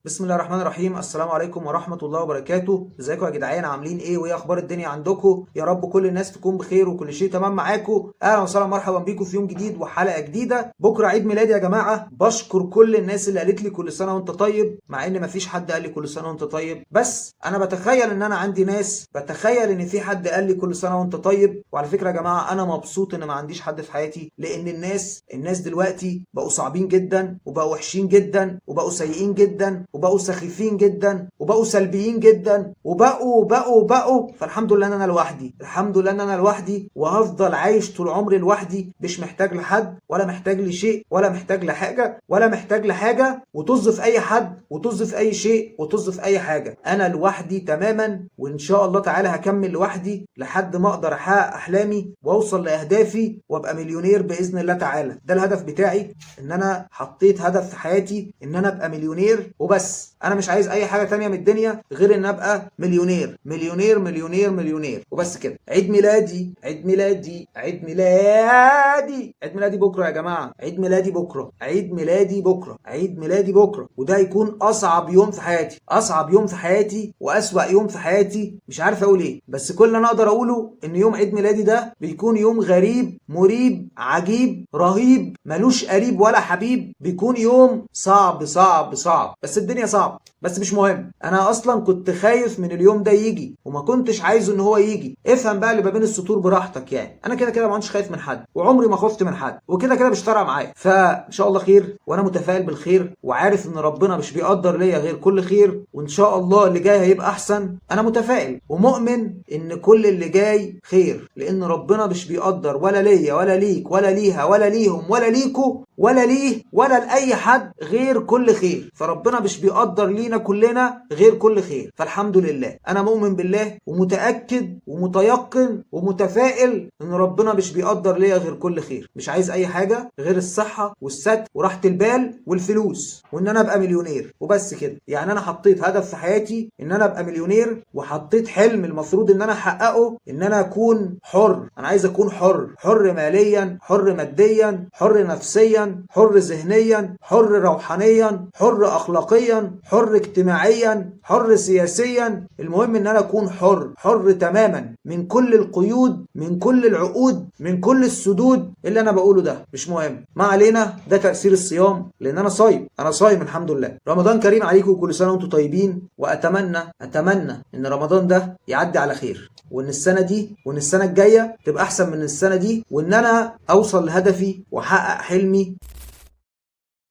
بسم الله الرحمن الرحيم. السلام عليكم ورحمة الله وبركاته. ازيكم يا جدعان؟ عاملين ايه وايه اخبار الدنيا عندكم؟ يا رب كل الناس تكون بخير وكل شيء تمام معاكم. اهلا وسهلا مرحبا بيكم في يوم جديد وحلقة جديدة. بكرة عيد ميلادي يا جماعة. بشكر كل الناس اللي قالت لي كل سنة وانت طيب، مع ان مفيش حد قال لي كل سنة وانت طيب، بس انا بتخيل ان انا عندي ناس بتخيل ان في حد قال لي كل سنة وانت طيب. وعلى فكرة يا جماعة انا مبسوط ان ما عنديش حد في حياتي، لان الناس دلوقتي بقوا صعبين جدا وبقوا وحشين جدا وبقوا سيئين جدا وبقوا سخيفين جدا وبقوا سلبيين جدا وبقوا فالحمد لله ان انا لوحدي. الحمد لله ان انا لوحدي وهفضل عايش طول عمري لوحدي، مش محتاج لحد ولا محتاج لشيء ولا محتاج لحاجه ولا محتاج لحاجه وطز في اي حد وطز في اي شيء وطز في اي حاجه. انا لوحدي تماما، وان شاء الله تعالى هكمل لوحدي لحد ما اقدر احقق احلامي واوصل لاهدافي وابقى مليونير باذن الله تعالى. ده الهدف بتاعي، ان انا حطيت هدف في حياتي ان انا ابقى مليونير وبس. انا مش عايز اي حاجه تانية من الدنيا غير ان ابقى مليونير مليونير مليونير مليونير وبس كده. عيد ميلادي عيد ميلادي عيد ميلادي عيد ميلادي بكره يا جماعه. عيد ميلادي بكره، عيد ميلادي بكره، عيد ميلادي بكره، وده هيكون اصعب يوم في حياتي، اصعب يوم في حياتي واسوأ يوم في حياتي. مش عارف اقول ايه، بس كل اللي انا اقدر اقوله ان يوم عيد ميلادي ده بيكون يوم غريب مريب عجيب رهيب ملوش قريب ولا حبيب. بيكون يوم صعب صعب صعب، بس الدنيا صعبه، بس مش مهم. انا اصلا كنت خايف من اليوم ده يجي وما كنتش عايزه ان هو يجي. افهم بقى اللي ما بين السطور براحتك. يعني انا كده كده ما كنتش خايف من حد وعمري ما خفت من حد، وكده كده مش فارقه معايا. فان شاء الله خير، وانا متفائل بالخير وعارف ان ربنا مش بيقدر ليا غير كل خير، وان شاء الله اللي جاي هيبقى احسن. انا متفائل ومؤمن ان كل اللي جاي خير، لان ربنا مش بيقدر ولا ليا ولا ليك ولا ليها ولا ليهم ولا ليكو ولا ليه ولا لاي حد غير كل خير. فربنا مش بيقدر لينا كلنا غير كل خير. فالحمد لله انا مؤمن بالله ومتاكد ومتيقن ومتفائل ان ربنا مش بيقدر ليا غير كل خير. مش عايز اي حاجه غير الصحه والستر وراحه البال والفلوس وان انا ابقى مليونير وبس كده. يعني انا حطيت هدف في حياتي ان انا ابقى مليونير، وحطيت حلم المفروض ان انا احققه ان انا اكون حر. انا عايز اكون حر، حر ماليا، حر ماديا، حر نفسيا، حر ذهنيا، حر روحانيا، حر اخلاقيا، حر اجتماعيا، حر سياسيا. المهم ان انا اكون حر، حر تماما من كل القيود، من كل العقود، من كل السدود. اللي انا بقوله ده مش مهم، ما علينا. ده تأثير الصيام، لان انا صايم، انا صايم الحمد لله. رمضان كريم عليكم، كل سنه وانتم طيبين. واتمنى ان رمضان ده يعدي على خير، وان السنه دي وان السنه الجايه تبقى احسن من السنه دي، وان انا اوصل لهدفي واحقق حلمي